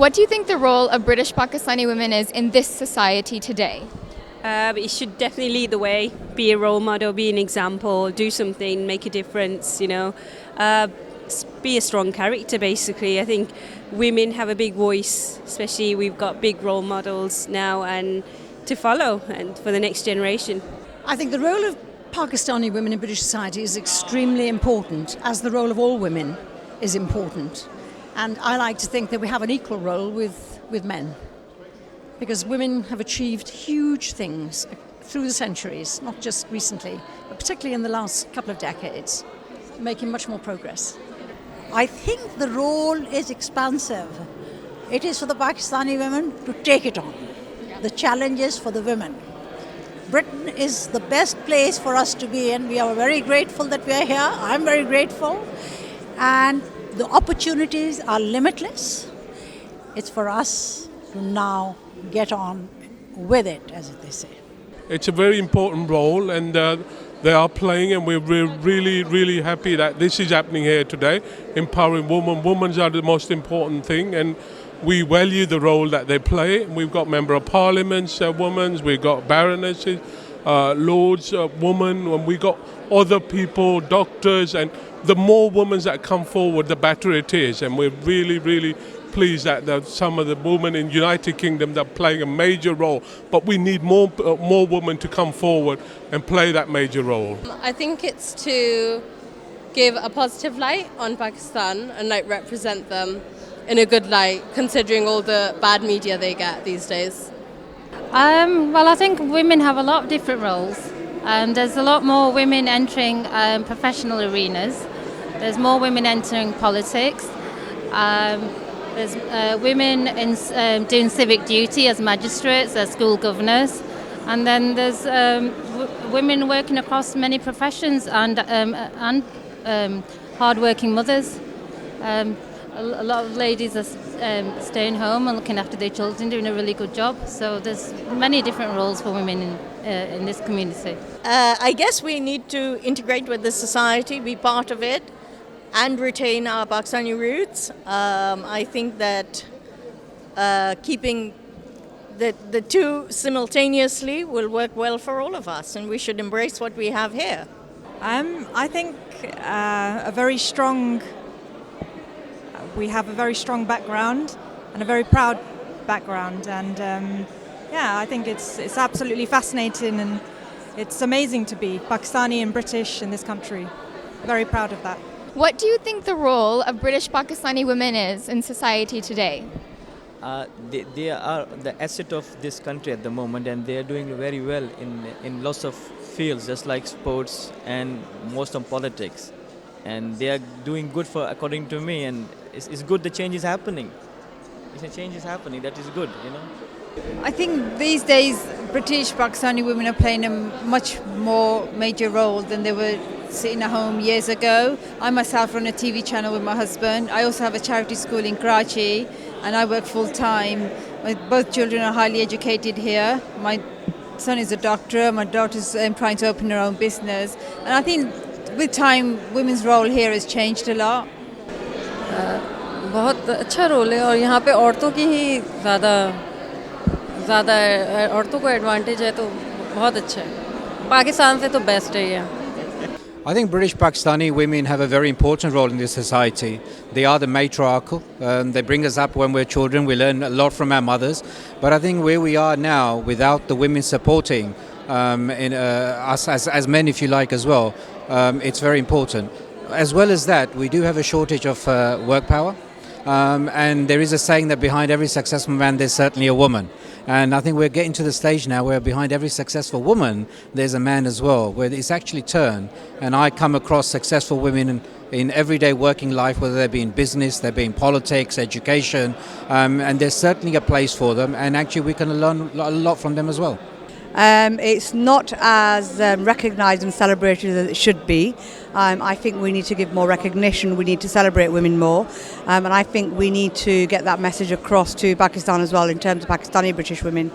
What do you think the role of British Pakistani women is in this society today? It should definitely lead the way, be a role model, be an example, do something, make a difference, be a strong character basically. I think women have a big voice, especially we've got big role models now and to follow and for the next generation. I think the role of Pakistani women in British society is extremely important, as the role of all women is important. And I like to think that we have an equal role with men, because women have achieved huge things through the centuries, not just recently, but particularly in the last couple of decades, making much more progress. I think the role is expansive. It is for the Pakistani women to take it on. The challenge is for the women. Britain is the best place for us to be in. We are very grateful that we are here. I'm very grateful. And the opportunities are limitless. It's for us to now get on with it, as they say. It's a very important role, and they are playing, and we're really, really happy that this is happening here today, empowering women. Women are the most important thing, and we value the role that they play. We've got Member of Parliaments, women, we've got baronesses, lords, women, and we've got other people, doctors, and the more women that come forward, the better it is. And we're really, really pleased that some of the women in United Kingdom that are playing a major role, but we need more women to come forward and play that major role. I think it's to give a positive light on Pakistan and represent them in a good light, considering all the bad media they get these days. Well, I think women have a lot of different roles, and there's a lot more women entering professional arenas. There's more women entering politics. There's women doing civic duty as magistrates, as school governors, and then there's women working across many professions and hard-working mothers. A lot of ladies are staying home and looking after their children, doing a really good job. So there's many different roles for women in this community. I guess we need to integrate with the society, be part of it, and retain our Pakistani roots. I think that keeping the two simultaneously will work well for all of us, and we should embrace what we have here. I think we have a very strong background and a very proud background, and I think it's absolutely fascinating, and it's amazing to be Pakistani and British in this country. Very proud of that. What do you think the role of British Pakistani women is in society today? They are the asset of this country at the moment, and they are doing very well in lots of fields, just like sports and most of politics. And they are doing good according to me, and it's good the change is happening. If a change is happening, that is good, I think these days British Pakistani women are playing a much more major role than they were sitting at home years ago. I myself run a TV channel with my husband. I also have a charity school in Karachi, and I work full time. Both children are highly educated here. My son is a doctor, my daughter's trying to open her own business. And I think with time, women's role here has changed a lot. बहुत अच्छा role है, और यहाँ पे औरतों की ही ज़्यादा औरतों को एडवांटेज है, तो बहुत अच्छा है. पाकिस्तान से तो बेस्ट है ये. I think British Pakistani women have a very important role in this society. They are the matriarchal. They bring us up when we're children. We learn a lot from our mothers. But I think where we are now, without the women supporting us as men, if you like, as well, it's very important. As well as that, we do have a shortage of work power. And there is a saying that behind every successful man, there's certainly a woman. And I think we're getting to the stage now where behind every successful woman, there's a man as well, where it's actually turned. And I come across successful women in everyday working life, whether they be in business, they be in politics, education, and there's certainly a place for them. And actually we can learn a lot from them as well. It's not as recognised and celebrated as it should be. I think we need to give more recognition, we need to celebrate women more, and I think we need to get that message across to Pakistan as well, in terms of Pakistani British women,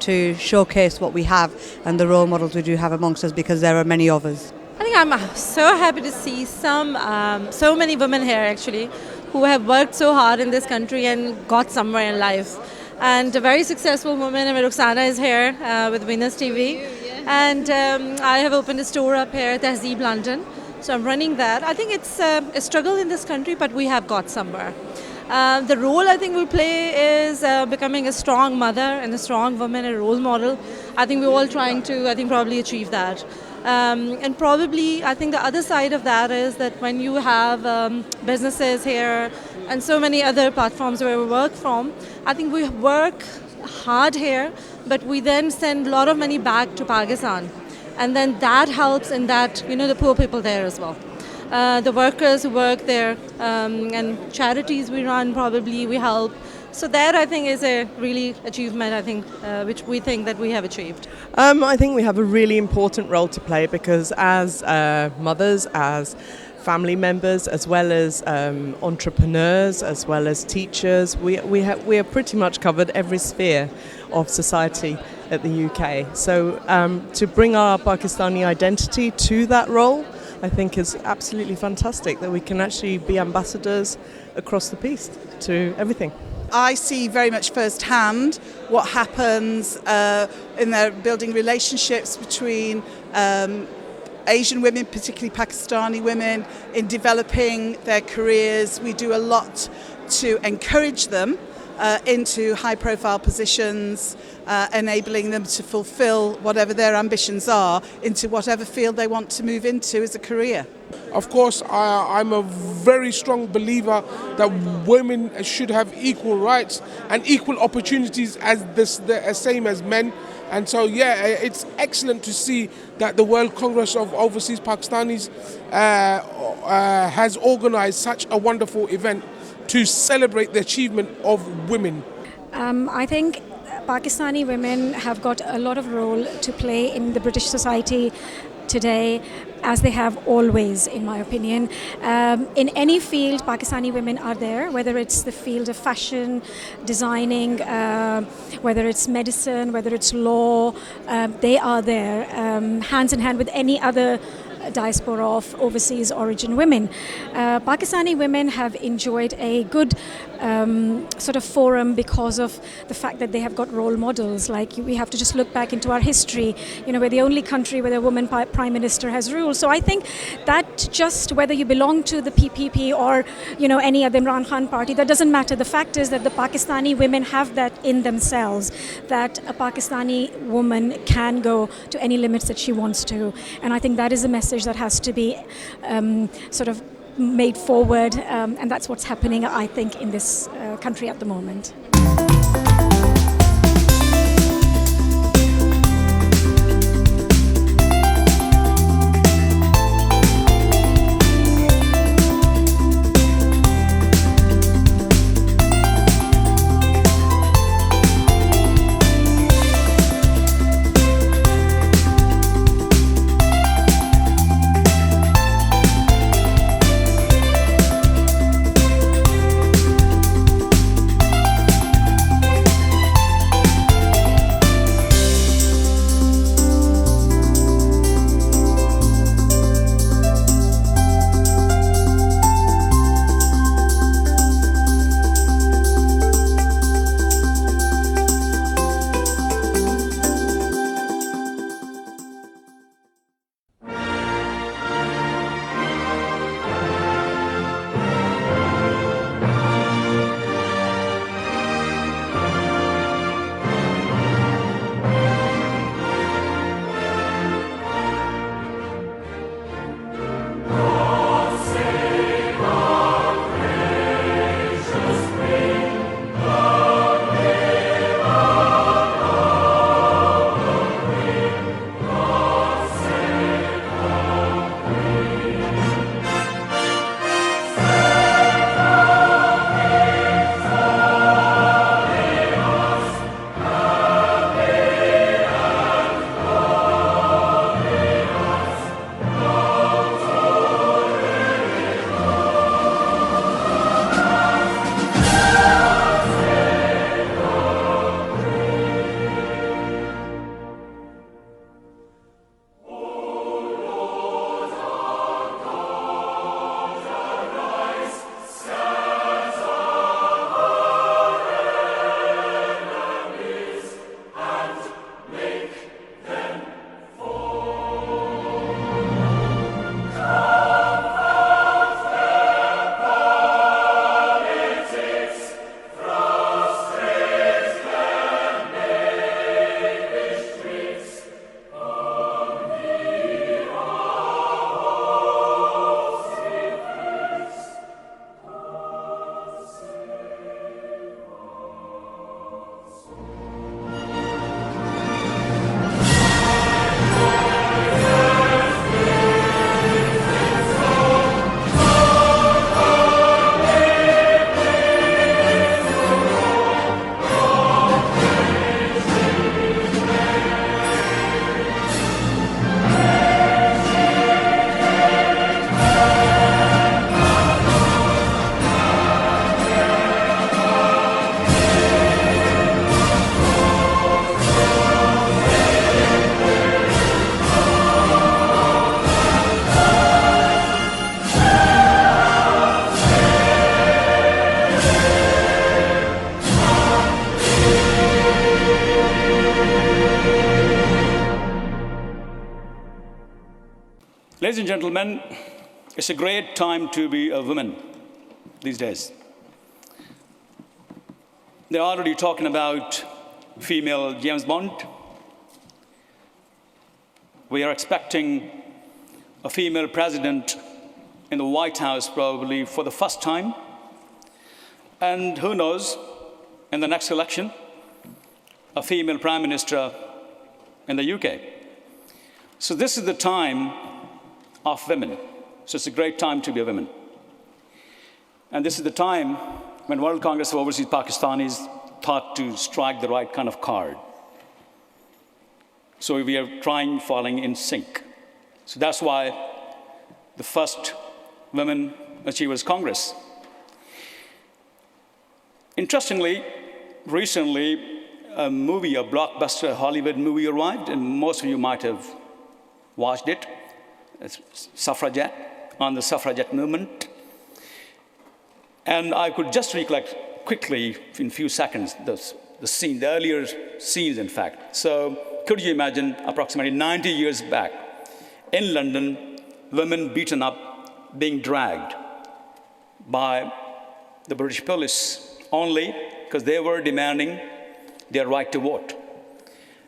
to showcase what we have and the role models we do have amongst us, because there are many of us. I think I'm so happy to see so many women here actually who have worked so hard in this country and got somewhere in life. And a very successful woman, and Roxana is here with Venus TV. And I have opened a store up here at Tehzeeb, London. So I'm running that. I think it's a struggle in this country, but we have got somewhere. The role I think we play is becoming a strong mother and a strong woman, a role model. I think we're all trying to, probably achieve that. And probably, I think the other side of that is that when you have businesses here and so many other platforms where we work from, I think we work hard here, but we then send a lot of money back to Pakistan. And then that helps in that, the poor people there as well. The workers who work there and charities we run, probably we help. So that I think is a really achievement, I think, which we think that we have achieved. I think we have a really important role to play because as mothers, as family members, as well as entrepreneurs, as well as teachers, we have pretty much covered every sphere of society at the UK. So to bring our Pakistani identity to that role, I think is absolutely fantastic that we can actually be ambassadors across the piece to everything. I see very much firsthand what happens in their building relationships between Asian women, particularly Pakistani women, in developing their careers. We do a lot to encourage them into high-profile positions, enabling them to fulfill whatever their ambitions are into whatever field they want to move into as a career. Of course, I'm a very strong believer that women should have equal rights and equal opportunities as the same as men. And so, it's excellent to see that the World Congress of Overseas Pakistanis has organized such a wonderful event to celebrate the achievement of women. I think Pakistani women have got a lot of role to play in the British society today, as they have always, in my opinion. In any field, Pakistani women are there, whether it's the field of fashion, designing, whether it's medicine, whether it's law, they are there, hands in hand with any other diaspora of overseas origin women. Pakistani women have enjoyed a good sort of forum because of the fact that they have got role models. Like, we have to just look back into our history. We're the only country where a woman prime minister has ruled. So I think that just whether you belong to the PPP or any other Imran Khan party, that doesn't matter. The fact is that the Pakistani women have that in themselves, that a Pakistani woman can go to any limits that she wants to. And I think that is a message that has to be sort of made forward, and that's what's happening, I think, in this country at the moment. Ladies and gentlemen, it's a great time to be a woman these days. They're already talking about female James Bond. We are expecting a female president in the White House probably for the first time. And who knows, in the next election, a female prime minister in the UK. So this is the time of women. So it's a great time to be a woman. And this is the time when World Congress of Overseas Pakistanis thought to strike the right kind of card. So we are falling in sync. So that's why the first Women Achievers Congress. Interestingly, recently, a blockbuster Hollywood movie arrived, and most of you might have watched it. It's Suffragette, on the suffragette movement. And I could just recollect quickly, in a few seconds, the earlier scenes, in fact. So could you imagine, approximately 90 years back, in London, women beaten up, being dragged by the British police only because they were demanding their right to vote.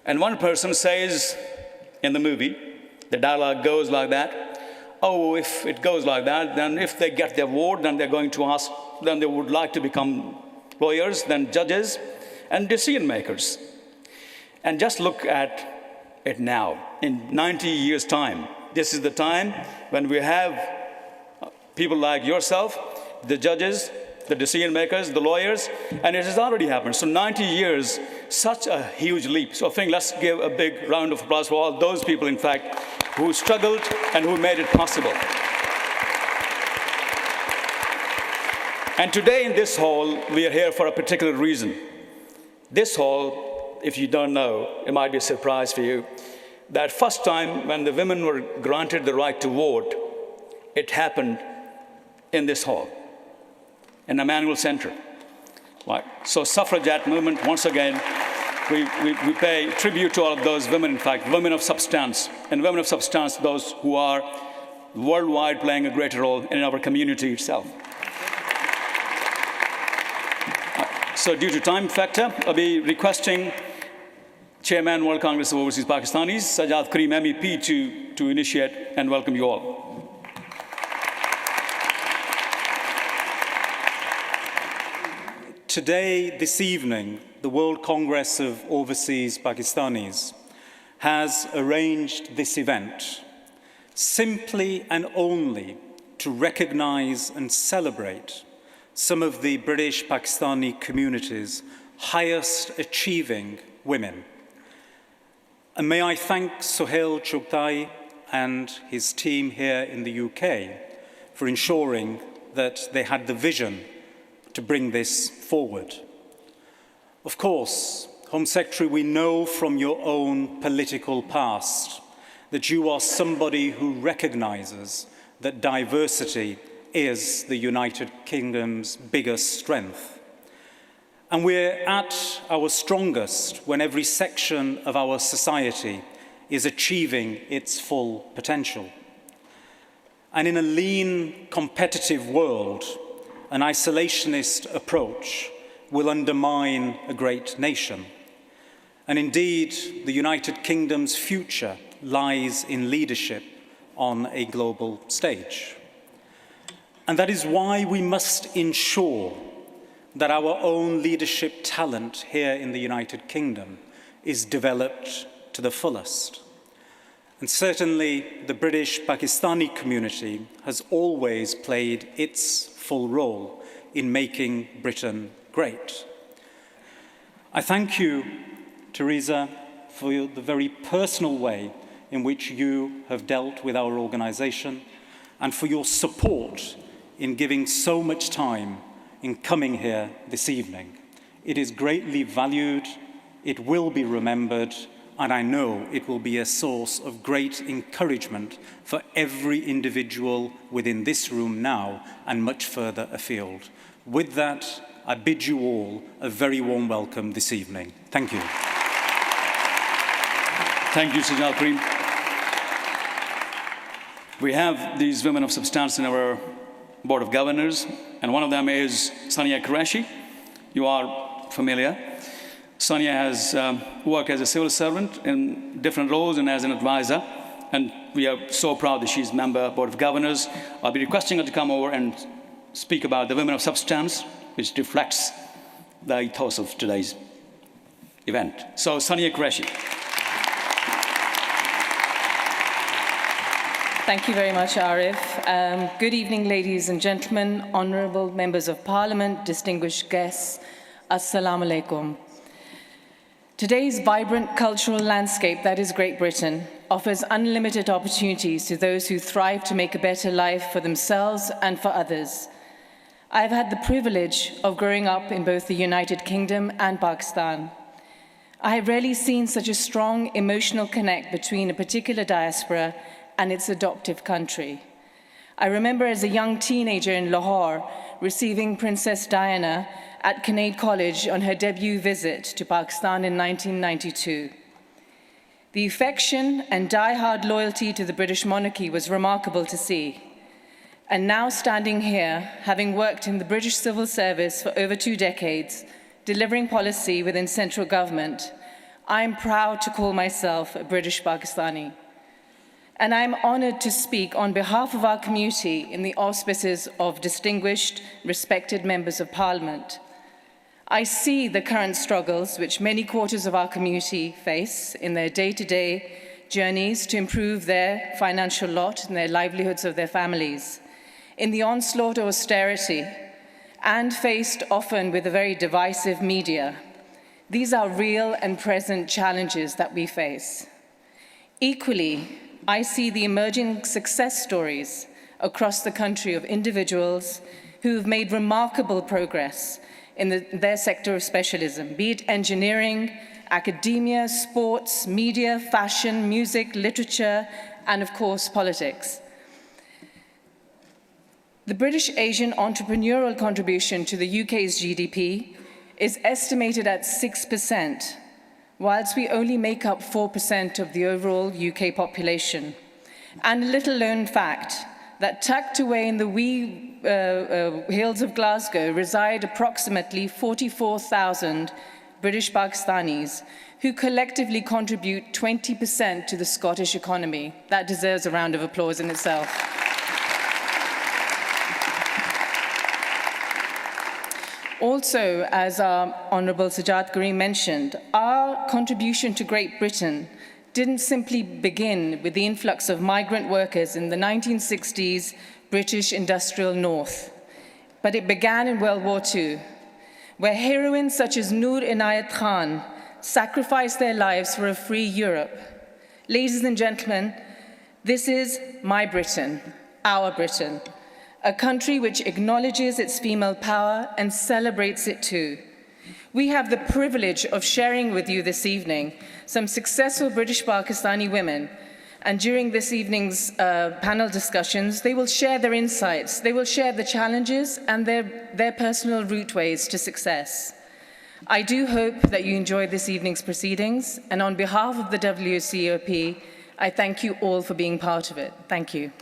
And one person says in the movie, the dialogue goes like that, oh, if it goes like that, then if they get their vote, then they're going to ask, then they would like to become lawyers, then judges, and decision makers. And just look at it now. In 90 years' time, this is the time when we have people like yourself, the judges, the decision makers, the lawyers, and it has already happened. So 90 years, such a huge leap. So I think let's give a big round of applause for all those people, in fact, who struggled and who made it possible. And today in this hall, we are here for a particular reason. This hall, if you don't know, it might be a surprise for you, that first time when the women were granted the right to vote, it happened in this hall, in Emmanuel Center. Right. So suffragette movement, once again, we pay tribute to all of those women, in fact, women of substance. And women of substance, those who are worldwide playing a greater role in our community itself. So due to time factor, I'll be requesting Chairman World Congress of Overseas Pakistanis, Sajjad Karim MEP, to initiate and welcome you all. Today, this evening, the World Congress of Overseas Pakistanis has arranged this event simply and only to recognize and celebrate some of the British Pakistani community's highest achieving women. And may I thank Sohail Chugtai and his team here in the UK for ensuring that they had the vision to bring this forward. Of course, Home Secretary, we know from your own political past that you are somebody who recognizes that diversity is the United Kingdom's biggest strength. And we're at our strongest when every section of our society is achieving its full potential. And in a lean, competitive world, an isolationist approach will undermine a great nation. And indeed, the United Kingdom's future lies in leadership on a global stage. And that is why we must ensure that our own leadership talent here in the United Kingdom is developed to the fullest. And certainly, the British Pakistani community has always played its full role in making Britain great. I thank you, Teresa, for the very personal way in which you have dealt with our organization and for your support in giving so much time in coming here this evening. It is greatly valued, it will be remembered, and I know it will be a source of great encouragement for every individual within this room now and much further afield. With that, I bid you all a very warm welcome this evening. Thank you. Thank you, Sajjad Karim. We have these women of substance in our Board of Governors, and one of them is Sania Qureshi. You are familiar. Sania has worked as a civil servant in different roles and as an advisor, and we are so proud that she's a member of Board of Governors. I'll be requesting her to come over and speak about the women of substance, which reflects the ethos of today's event. So, Sania Qureshi. Thank you very much, Arif. Good evening, ladies and gentlemen, honourable members of Parliament, distinguished guests. Assalamu alaikum. Today's vibrant cultural landscape, that is Great Britain, offers unlimited opportunities to those who thrive to make a better life for themselves and for others. I've had the privilege of growing up in both the United Kingdom and Pakistan. I have rarely seen such a strong emotional connect between a particular diaspora and its adoptive country. I remember as a young teenager in Lahore receiving Princess Diana at Kinnaird College on her debut visit to Pakistan in 1992. The affection and die-hard loyalty to the British monarchy was remarkable to see. And now standing here, having worked in the British civil service for over 2 decades, delivering policy within central government, I'm proud to call myself a British Pakistani. And I'm honoured to speak on behalf of our community in the auspices of distinguished, respected members of Parliament. I see the current struggles which many quarters of our community face in their day-to-day journeys to improve their financial lot and their livelihoods of their families, in the onslaught of austerity, and faced often with a very divisive media. These are real and present challenges that we face. Equally, I see the emerging success stories across the country of individuals who have made remarkable progress in their sector of specialism, be it engineering, academia, sports, media, fashion, music, literature, and of course, politics. The British Asian entrepreneurial contribution to the UK's GDP is estimated at 6%, whilst we only make up 4% of the overall UK population. And a little-known fact, that tucked away in the wee hills of Glasgow reside approximately 44,000 British Pakistanis who collectively contribute 20% to the Scottish economy. That deserves a round of applause in itself. Also, as our Honourable Sajjad Karim mentioned, our contribution to Great Britain didn't simply begin with the influx of migrant workers in the 1960s British industrial north, but it began in World War II, where heroines such as Noor Inayat Khan sacrificed their lives for a free Europe. Ladies and gentlemen, this is my Britain, our Britain, a country which acknowledges its female power and celebrates it too. We have the privilege of sharing with you this evening some successful British Pakistani women, and during this evening's panel discussions, they will share their insights, they will share the challenges and their personal routeways to success. I do hope that you enjoyed this evening's proceedings, and on behalf of the WCOP, I thank you all for being part of it. Thank you.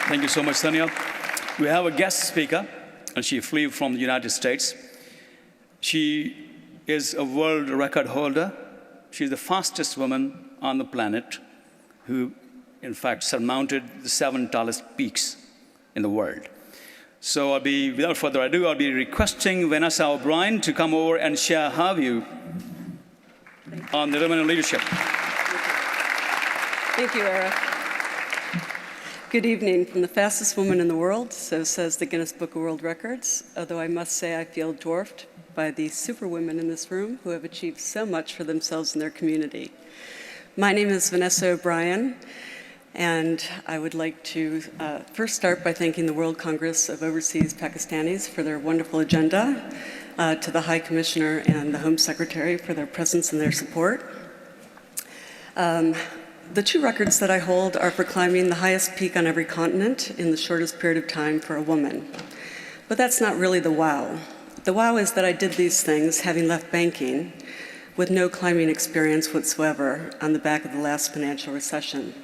Thank you so much, Sania. We have a guest speaker, and she flew from the United States. She is a world record holder. She's the fastest woman on the planet who, in fact, surmounted the 7 tallest peaks in the world. So without further ado, I'll be requesting Vanessa O'Brien to come over and share her view on the women in leadership. Thank you, Eric. Good evening from the fastest woman in the world, so says the Guinness Book of World Records, although I must say I feel dwarfed by the superwomen in this room who have achieved so much for themselves and their community. My name is Vanessa O'Brien, and I would like to first start by thanking the World Congress of Overseas Pakistanis for their wonderful agenda, to the High Commissioner and the Home Secretary for their presence and their support. The 2 records that I hold are for climbing the highest peak on every continent in the shortest period of time for a woman. But that's not really the wow. The wow is that I did these things having left banking with no climbing experience whatsoever on the back of the last financial recession.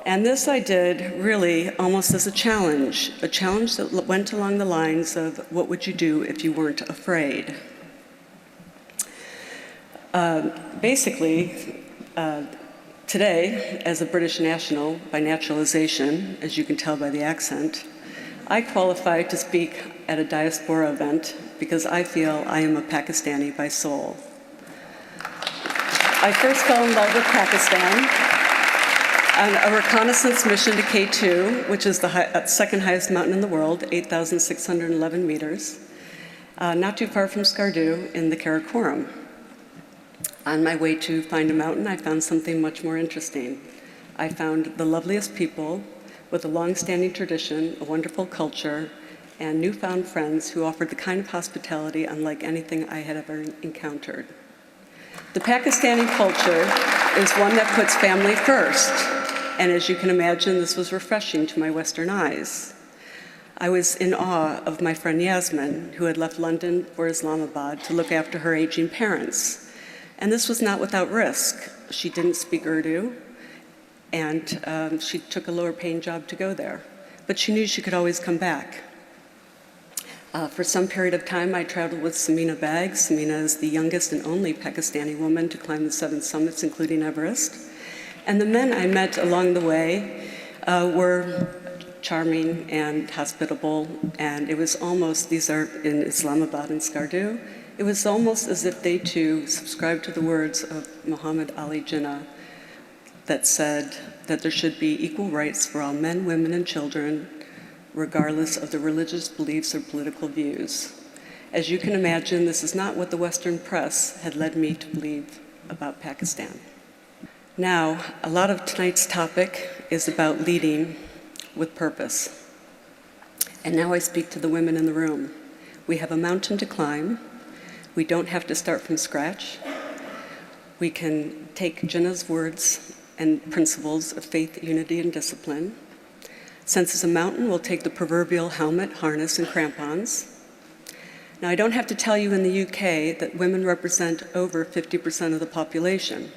And this I did really almost as a challenge that went along the lines of what would you do if you weren't afraid? Basically, today, as a British national by naturalization, as you can tell by the accent, I qualify to speak at a diaspora event because I feel I am a Pakistani by soul. I first fell in love with Pakistan on a reconnaissance mission to K2, which is the second highest mountain in the world, 8,611 meters, not too far from Skardu in the Karakoram. On my way to find a mountain, I found something much more interesting. I found the loveliest people with a long-standing tradition, a wonderful culture, and newfound friends who offered the kind of hospitality unlike anything I had ever encountered. The Pakistani culture is one that puts family first, and as you can imagine, this was refreshing to my Western eyes. I was in awe of my friend Yasmin, who had left London for Islamabad to look after her aging parents. And this was not without risk. She didn't speak Urdu, and she took a lower-paying job to go there. But she knew she could always come back. For some period of time, I traveled with Samina Bag. Samina is the youngest and only Pakistani woman to climb the 7 summits, including Everest. And the men I met along the way were charming and hospitable, and it was almost, these are in Islamabad and Skardu, it was almost as if they too subscribed to the words of Muhammad Ali Jinnah that said that there should be equal rights for all men, women, and children, regardless of their religious beliefs or political views. As you can imagine, this is not what the Western press had led me to believe about Pakistan. Now, a lot of tonight's topic is about leading with purpose. And now I speak to the women in the room. We have a mountain to climb. We don't have to start from scratch. We can take Jinnah's words and principles of faith, unity, and discipline. Since it's a mountain, we'll take the proverbial helmet, harness, and crampons. Now, I don't have to tell you in the UK that women represent over 50% of the population.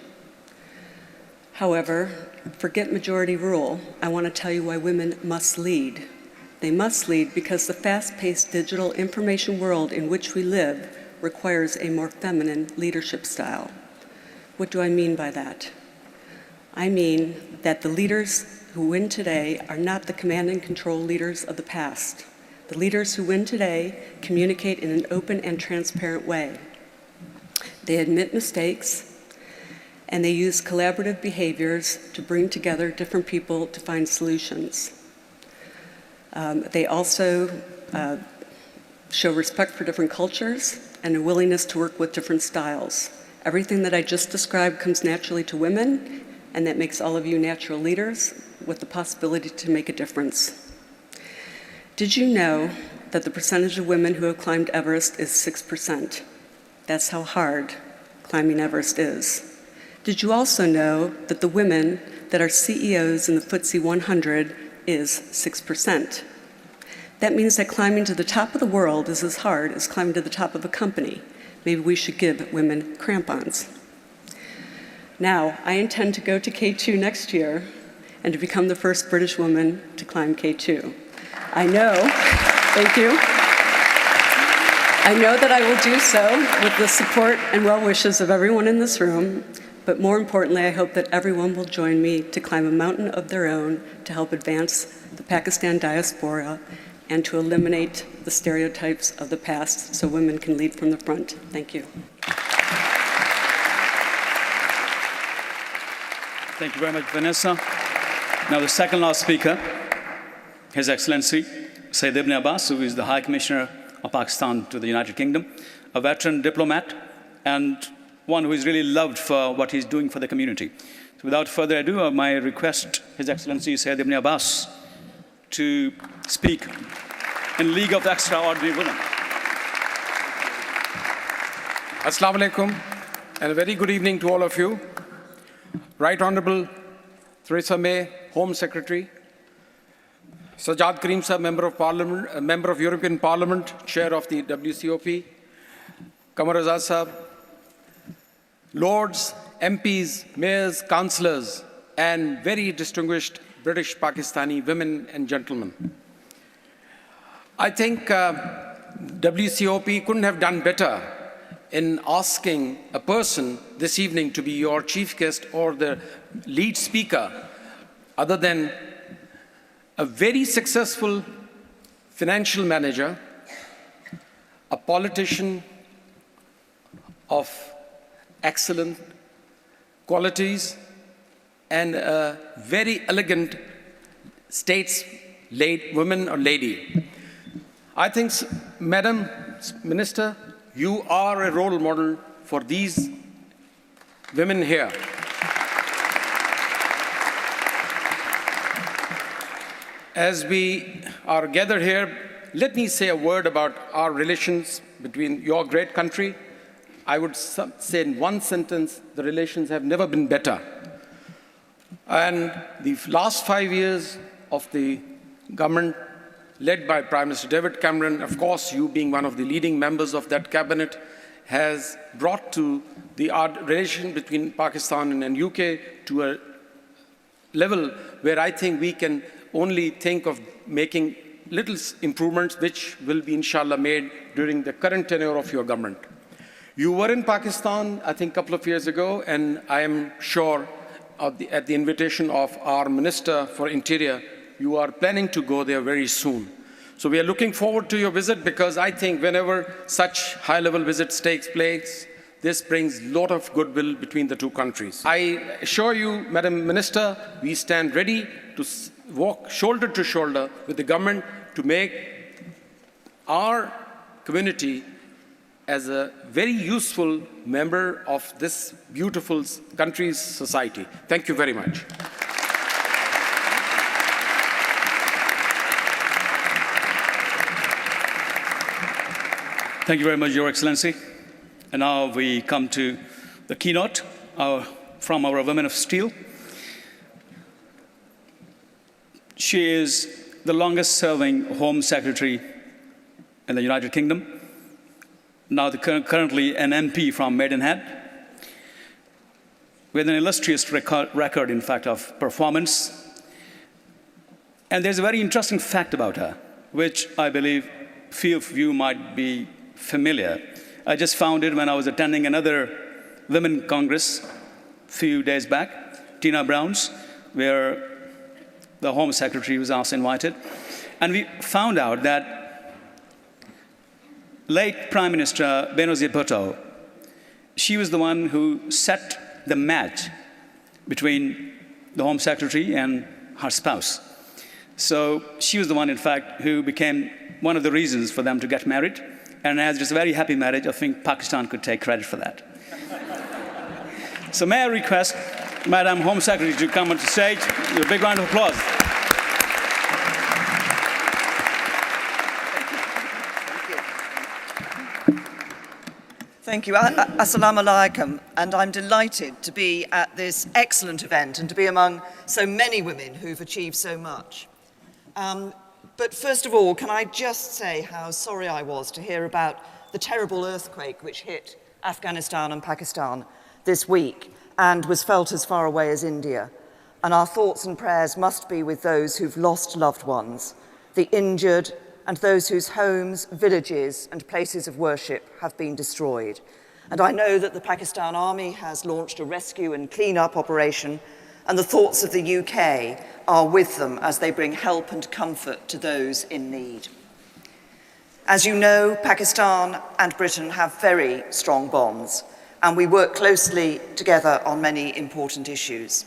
However, forget majority rule. I want to tell you why women must lead. They must lead because the fast-paced digital information world in which we live requires a more feminine leadership style. What do I mean by that? I mean that the leaders who win today are not the command and control leaders of the past. The leaders who win today communicate in an open and transparent way. They admit mistakes, and they use collaborative behaviors to bring together different people to find solutions. They also show respect for different cultures and a willingness to work with different styles. Everything that I just described comes naturally to women, and that makes all of you natural leaders with the possibility to make a difference. Did you know that the percentage of women who have climbed Everest is 6%? That's how hard climbing Everest is. Did you also know that the women that are CEOs in the FTSE 100 is 6%? That means that climbing to the top of the world is as hard as climbing to the top of a company. Maybe we should give women crampons. Now, I intend to go to K2 next year and to become the first British woman to climb K2. I know, thank you. I know that I will do so with the support and well wishes of everyone in this room, but more importantly, I hope that everyone will join me to climb a mountain of their own to help advance the Pakistan diaspora and to eliminate the stereotypes of the past so women can lead from the front. Thank you. Thank you very much, Vanessa. Now the second last speaker, His Excellency Sayyid Ibn Abbas, who is the High Commissioner of Pakistan to the United Kingdom, a veteran diplomat, and one who is really loved for what he's doing for the community. So without further ado, my request, His Excellency Sayyid Ibn Abbas, to speak in League of Extraordinary Women. Assalamu alaikum, and a very good evening to all of you. Right Honorable Theresa May, Home Secretary, Sajjad Karim Sahib, Member of Parliament, Member of European Parliament, Chair of the WCOP, Qamar Azad Sahib, Lords, MPs, mayors, councillors, and very distinguished British Pakistani women and gentlemen. I think WCOP couldn't have done better in asking a person this evening to be your chief guest or the lead speaker, other than a very successful financial manager, a politician of excellent qualities, and a very elegant woman or lady. I think, Madam Minister, you are a role model for these women here. As we are gathered here, let me say a word about our relations between your great country. I would say in one sentence, the relations have never been better. And the last 5 years of the government led by Prime Minister David Cameron, of course, you being one of the leading members of that cabinet, has brought to the relation between Pakistan and UK to a level where I think we can only think of making little improvements which will be inshallah made during the current tenure of your government. You were in Pakistan, I think, a couple of years ago, and I am sure at the invitation of our Minister for Interior, you are planning to go there very soon. So we are looking forward to your visit, because I think whenever such high-level visits takes place, this brings a lot of goodwill between the two countries. I assure you, Madam Minister, we stand ready to walk shoulder to shoulder with the government to make our community as a very useful member of this beautiful country's society. Thank you very much. Thank you very much, Your Excellency. And now we come to the keynote from our Women of Steel. She is the longest-serving Home Secretary in the United Kingdom, now currently an MP from Maidenhead, with an illustrious record, in fact, of performance. And there's a very interesting fact about her, which I believe few of you might be familiar. I just found it when I was attending another Women Congress a few days back, Tina Brown's, where the Home Secretary was also invited. And we found out that late Prime Minister Benazir Bhutto, she was the one who set the match between the Home Secretary and her spouse. So she was the one, in fact, who became one of the reasons for them to get married. And as it's a very happy marriage, I think Pakistan could take credit for that. So may I request Madam Home Secretary to come on the stage. A big round of applause. Thank you. Assalamu alaikum. And I'm delighted to be at this excellent event and to be among so many women who've achieved so much. But first of all, can I just say how sorry I was to hear about the terrible earthquake which hit Afghanistan and Pakistan this week and was felt as far away as India. And our thoughts and prayers must be with those who've lost loved ones, the injured, and those whose homes, villages, and places of worship have been destroyed. And I know that the Pakistan Army has launched a rescue and clean-up operation, and the thoughts of the UK are with them as they bring help and comfort to those in need. As you know, Pakistan and Britain have very strong bonds, and we work closely together on many important issues.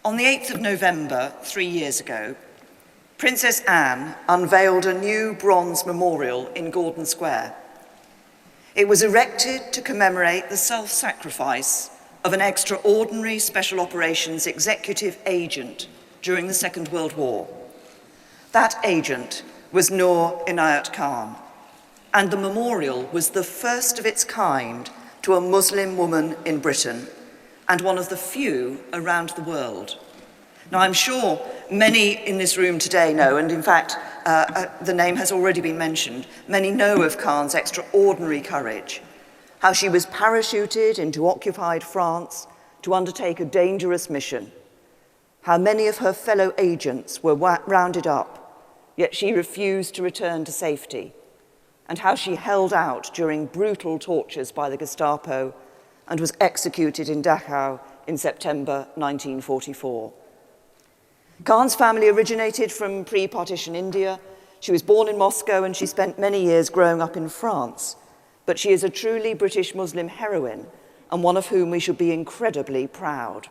On the 8th of November, 3 years ago, Princess Anne unveiled a new bronze memorial in Gordon Square. It was erected to commemorate the self-sacrifice of an extraordinary special operations executive agent during the Second World War. That agent was Noor Inayat Khan, and the memorial was the first of its kind to a Muslim woman in Britain, and one of the few around the world. Now, I'm sure many in this room today know, and in fact, the name has already been mentioned, many know of Khan's extraordinary courage. how she was parachuted into occupied France to undertake a dangerous mission, how many of her fellow agents were rounded up, yet she refused to return to safety, and how she held out during brutal tortures by the Gestapo and was executed in Dachau in September 1944. Khan's family originated from pre-partition India. She was born in Moscow and she spent many years growing up in France, but she is a truly British Muslim heroine and one of whom we should be incredibly proud.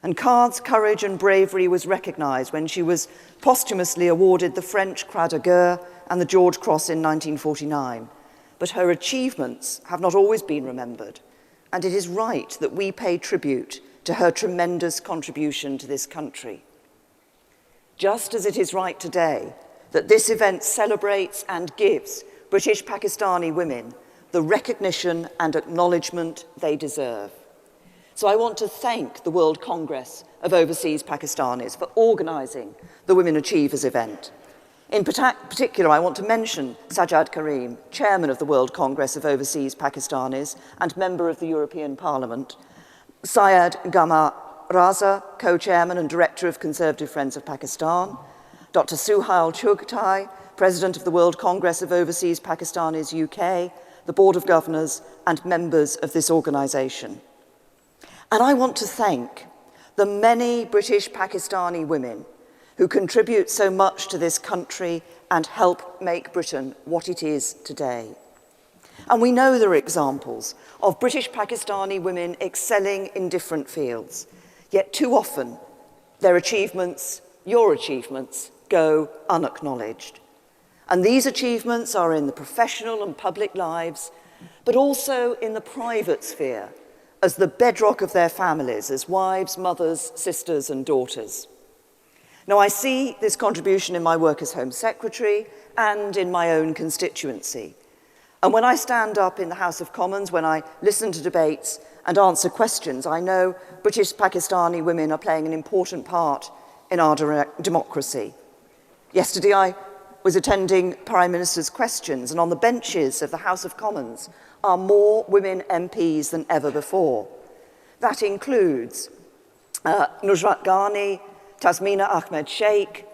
And Khan's courage and bravery was recognised when she was posthumously awarded the French Croix de Guerre and the George Cross in 1949. But her achievements have not always been remembered, and it is right that we pay tribute to her tremendous contribution to this country. Just as it is right today that this event celebrates and gives British Pakistani women the recognition and acknowledgement they deserve. So I want to thank the World Congress of Overseas Pakistanis for organising the Women Achievers event. In particular, I want to mention Sajjad Karim, chairman of the World Congress of Overseas Pakistanis and member of the European Parliament, Syed Gama Raza, co-chairman and director of Conservative Friends of Pakistan, Dr. Suhail Chugtai, president of the World Congress of Overseas Pakistanis UK, the Board of Governors and members of this organisation. And I want to thank the many British Pakistani women who contribute so much to this country and help make Britain what it is today. And we know there are examples of British Pakistani women excelling in different fields, yet too often their achievements, your achievements, go unacknowledged. And these achievements are in the professional and public lives, but also in the private sphere, as the bedrock of their families, as wives, mothers, sisters, and daughters. Now, I see this contribution in my work as Home Secretary and in my own constituency. And when I stand up in the House of Commons, when I listen to debates and answer questions, I know British Pakistani women are playing an important part in our democracy. Yesterday, I was attending Prime Minister's questions, and on the benches of the House of Commons are more women MPs than ever before. That includes Nusrat Ghani, Tasmina Ahmed Sheikh,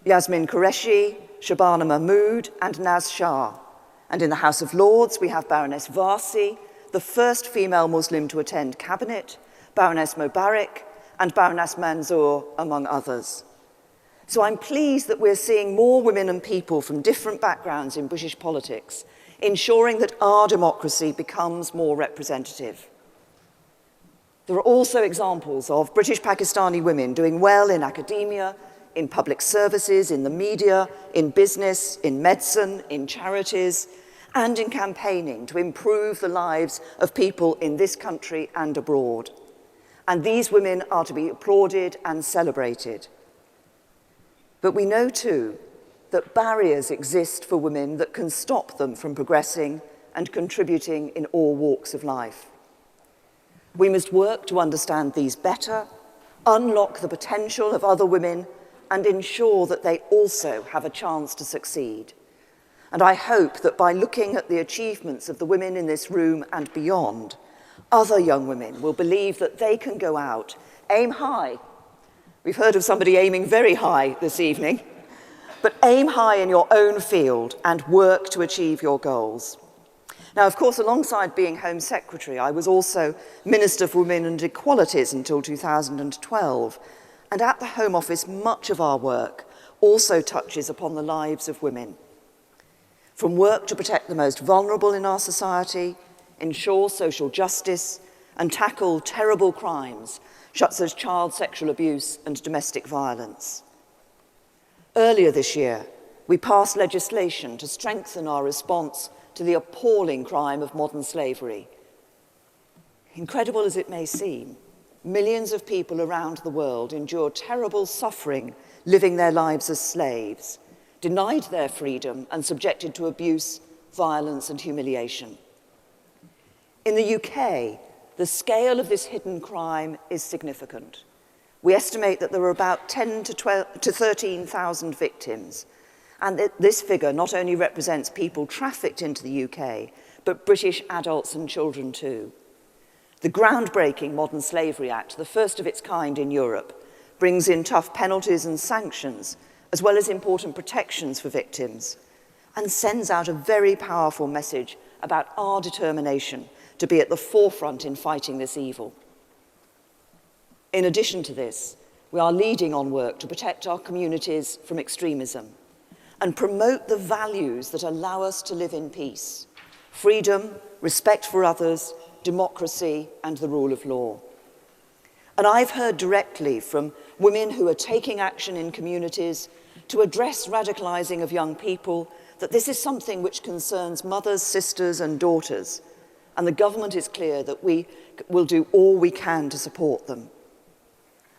Yasmin Qureshi, Shabana Mahmood, and Naz Shah. And in the House of Lords, we have Baroness Varsi, the first female Muslim to attend cabinet, Baroness Mubarak, and Baroness Manzoor, among others. So I'm pleased that we're seeing more women and people from different backgrounds in British politics, ensuring that our democracy becomes more representative. There are also examples of British Pakistani women doing well in academia, in public services, in the media, in business, in medicine, in charities, and in campaigning to improve the lives of people in this country and abroad. And these women are to be applauded and celebrated. But we know too that barriers exist for women that can stop them from progressing and contributing in all walks of life. We must work to understand these better, unlock the potential of other women, and ensure that they also have a chance to succeed. And I hope that by looking at the achievements of the women in this room and beyond, other young women will believe that they can go out, aim high. We've heard of somebody aiming very high this evening, but aim high in your own field and work to achieve your goals. Now, of course, alongside being Home Secretary, I was also Minister for Women and Equalities until 2012. And at the Home Office, much of our work also touches upon the lives of women. From work to protect the most vulnerable in our society, ensure social justice, and tackle terrible crimes such as child sexual abuse and domestic violence. Earlier this year, we passed legislation to strengthen our response to the appalling crime of modern slavery. Incredible as it may seem, millions of people around the world endure terrible suffering living their lives as slaves, denied their freedom and subjected to abuse, violence and humiliation. In the UK, the scale of this hidden crime is significant. We estimate that there are about 10,000 to 13,000 victims, and this figure not only represents people trafficked into the UK, but British adults and children too. The groundbreaking Modern Slavery Act, the first of its kind in Europe, brings in tough penalties and sanctions, as well as important protections for victims, and sends out a very powerful message about our determination to be at the forefront in fighting this evil. In addition to this, we are leading on work to protect our communities from extremism and promote the values that allow us to live in peace: freedom, respect for others, democracy, and the rule of law. And I've heard directly from women who are taking action in communities to address radicalizing of young people that this is something which concerns mothers, sisters, and daughters, and the government is clear that we will do all we can to support them.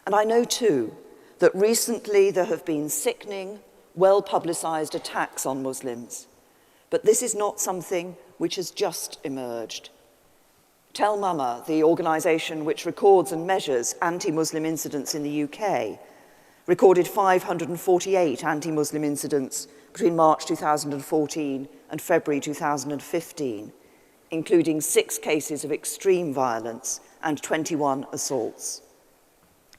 And I know too that recently there have been sickening, well-publicized attacks on Muslims, but this is not something which has just emerged. Tell Mama, the organisation which records and measures anti-Muslim incidents in the UK, recorded 548 anti-Muslim incidents between March 2014 and February 2015, including 6 cases of extreme violence and 21 assaults.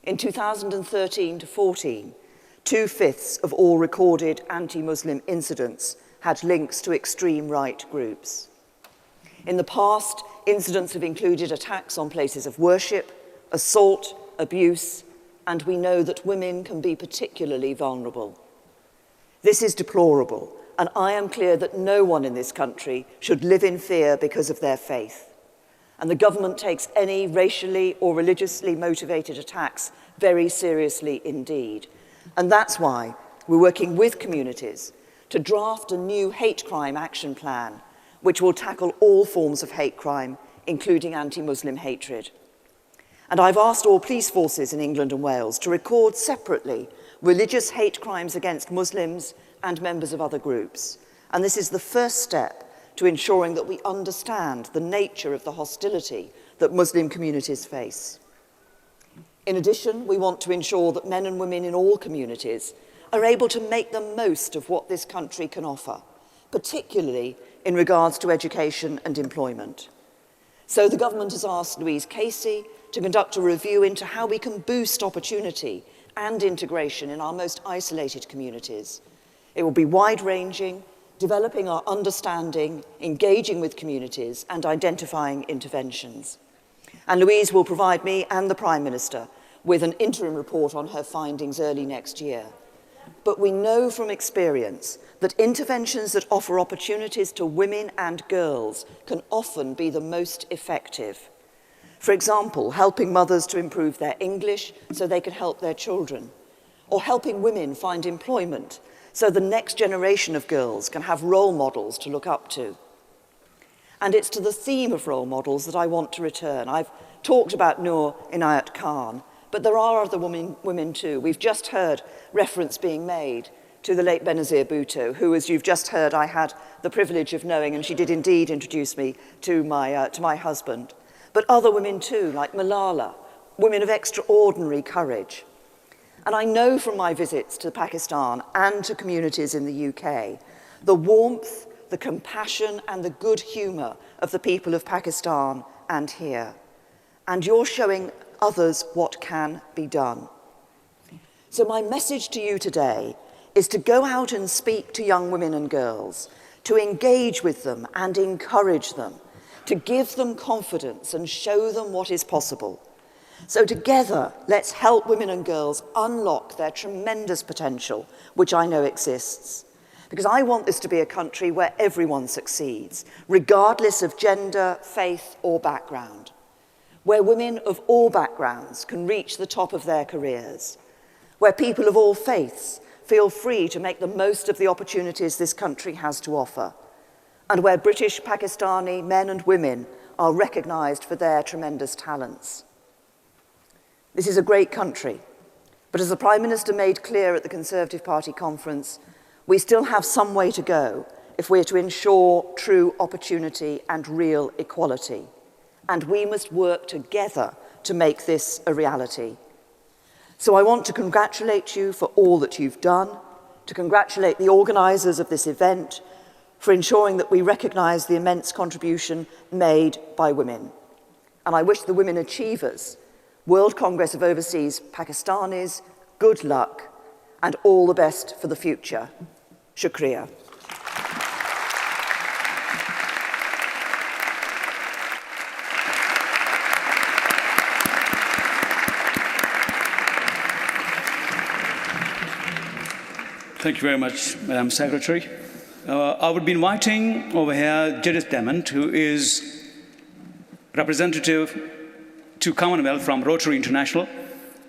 In 2013 to 14, 2/5 of all recorded anti-Muslim incidents had links to extreme right groups. In the past, incidents have included attacks on places of worship, assault, abuse, and we know that women can be particularly vulnerable. This is deplorable, and I am clear that no one in this country should live in fear because of their faith. And the government takes any racially or religiously motivated attacks very seriously indeed. And that's why we're working with communities to draft a new hate crime action plan which will tackle all forms of hate crime, including anti-Muslim hatred. And I've asked all police forces in England and Wales to record separately religious hate crimes against Muslims and members of other groups. And this is the first step to ensuring that we understand the nature of the hostility that Muslim communities face. In addition, we want to ensure that men and women in all communities are able to make the most of what this country can offer, particularly in regards to education and employment. So the government has asked Louise Casey to conduct a review into how we can boost opportunity and integration in our most isolated communities. It will be wide-ranging, developing our understanding, engaging with communities, and identifying interventions. And Louise will provide me and the Prime Minister with an interim report on her findings early next year. But we know from experience that interventions that offer opportunities to women and girls can often be the most effective. For example, helping mothers to improve their English so they can help their children, or helping women find employment so the next generation of girls can have role models to look up to. And it's to the theme of role models that I want to return. I've talked about Noor Inayat Khan, but there are other women too. We've just heard reference being made to the late Benazir Bhutto, who, as you've just heard, I had the privilege of knowing, and she did indeed introduce me to my husband. But other women too, like Malala, women of extraordinary courage. And I know from my visits to Pakistan and to communities in the UK, the warmth, the compassion, and the good humour of the people of Pakistan and here. And you're showing others what can be done. So my message to you today is to go out and speak to young women and girls, to engage with them and encourage them, to give them confidence and show them what is possible. So together, let's help women and girls unlock their tremendous potential, which I know exists. Because I want this to be a country where everyone succeeds, regardless of gender, faith, or background. Where women of all backgrounds can reach the top of their careers. Where people of all faiths feel free to make the most of the opportunities this country has to offer. And where British Pakistani men and women are recognised for their tremendous talents. This is a great country, but as the Prime Minister made clear at the Conservative Party conference, we still have some way to go if we're to ensure true opportunity and real equality. And we must work together to make this a reality. So I want to congratulate you for all that you've done, to congratulate the organisers of this event, for ensuring that we recognise the immense contribution made by women. And I wish the women achievers, World Congress of Overseas Pakistanis, good luck and all the best for the future. Shukriya. Thank you very much, Madam Secretary. I would be inviting over here Judith Demant, who is representative to Commonwealth from Rotary International.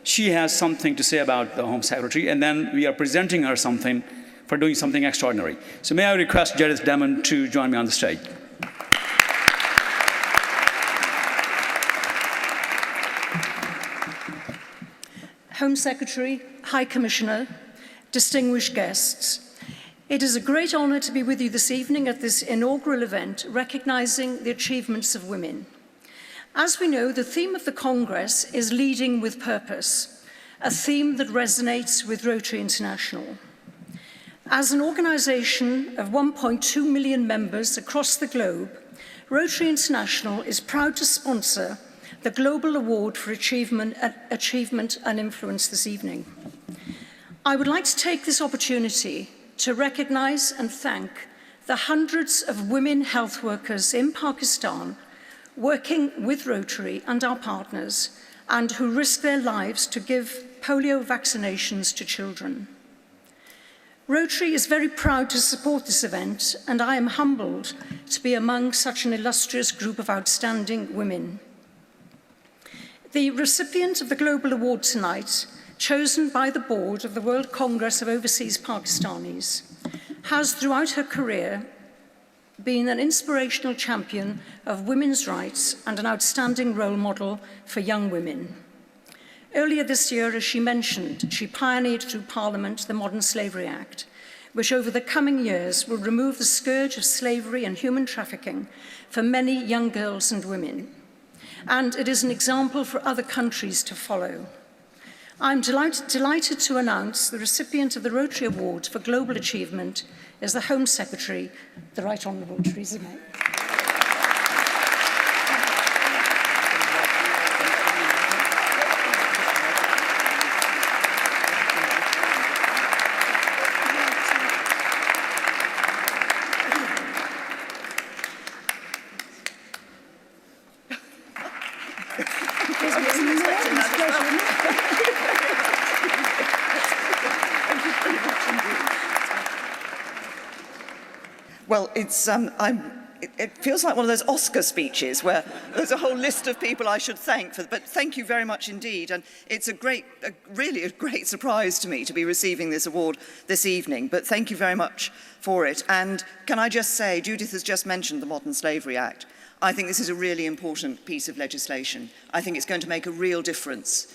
She has something to say about the Home Secretary, and then we are presenting her something for doing something extraordinary. So may I request Judith Demant to join me on the stage. Home Secretary, High Commissioner, distinguished guests, it is a great honour to be with you this evening at this inaugural event recognising the achievements of women. As we know, the theme of the Congress is Leading with Purpose, a theme that resonates with Rotary International. As an organisation of 1.2 million members across the globe, Rotary International is proud to sponsor the Global Award for Achievement and Influence this evening. I would like to take this opportunity to recognise and thank the hundreds of women health workers in Pakistan working with Rotary and our partners and who risk their lives to give polio vaccinations to children. Rotary is very proud to support this event, and I am humbled to be among such an illustrious group of outstanding women. The recipient of the Global Award tonight, chosen by the board of the World Congress of Overseas Pakistanis, has throughout her career been an inspirational champion of women's rights and an outstanding role model for young women. Earlier this year, as she mentioned, she pioneered through Parliament the Modern Slavery Act, which over the coming years will remove the scourge of slavery and human trafficking for many young girls and women. And it is an example for other countries to follow. I'm delighted to announce the recipient of the Rotary Award for Global Achievement is the Home Secretary, the Right Honourable Theresa May. Well, it feels like one of those Oscar speeches where there's a whole list of people I should thank, but thank you very much indeed. And it's really a great surprise to me to be receiving this award this evening, but thank you very much for it. And can I just say, Judith has just mentioned the Modern Slavery Act. I think this is a really important piece of legislation. I think it's going to make a real difference,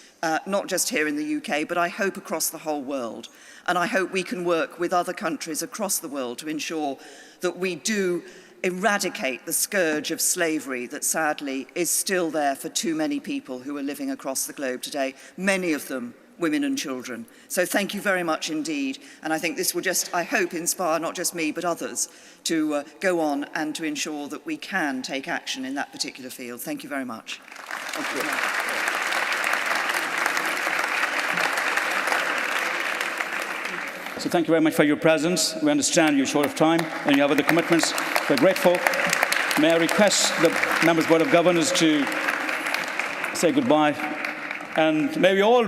not just here in the UK, but I hope across the whole world. And I hope we can work with other countries across the world to ensure that we do eradicate the scourge of slavery that sadly is still there for too many people who are living across the globe today, many of them women and children. So thank you very much indeed. And I think this will just, I hope, inspire not just me but others to go on and to ensure that we can take action in that particular field. Thank you very much. Thank you. So thank you very much for your presence. We understand you're short of time and you have other commitments. We're grateful. May I request the members of the Board of Governors to say goodbye. And may we all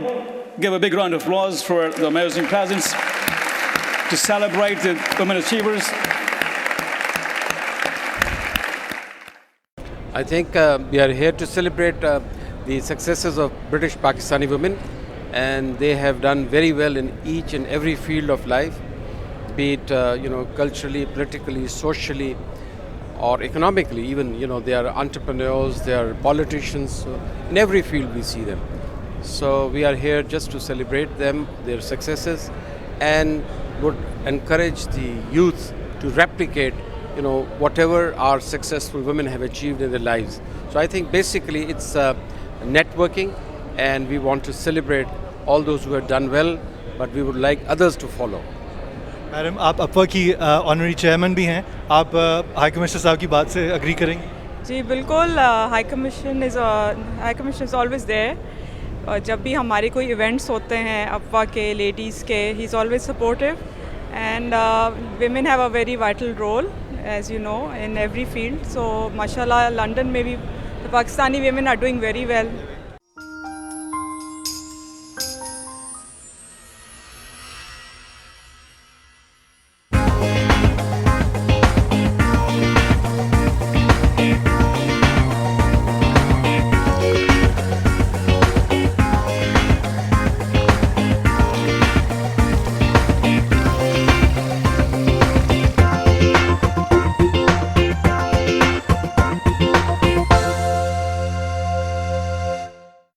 give a big round of applause for the amazing presence to celebrate the women achievers. I think we are here to celebrate the successes of British Pakistani women, and they have done very well in each and every field of life, be it culturally, politically, socially, or economically. Even they are entrepreneurs, they are politicians. In every field we see them. So we are here just to celebrate them, their successes, and would encourage the youth to replicate whatever our successful women have achieved in their lives. So I think basically it's networking, and we want to celebrate all those who have done well, but we would like others to follow. Madam आप अपवा की honorary chairman भी हैं, आप high commissioner साहब की बात से agree करेंगे? जी बिल्कुल, high commission is always there. जब भी हमारे कोई इवेंट्स होते हैं अपवा के, लेडीज़ के, he is always supportive and women have a very vital role, as you know, in every field. So mashallah, London में भी the Pakistani women are doing very well.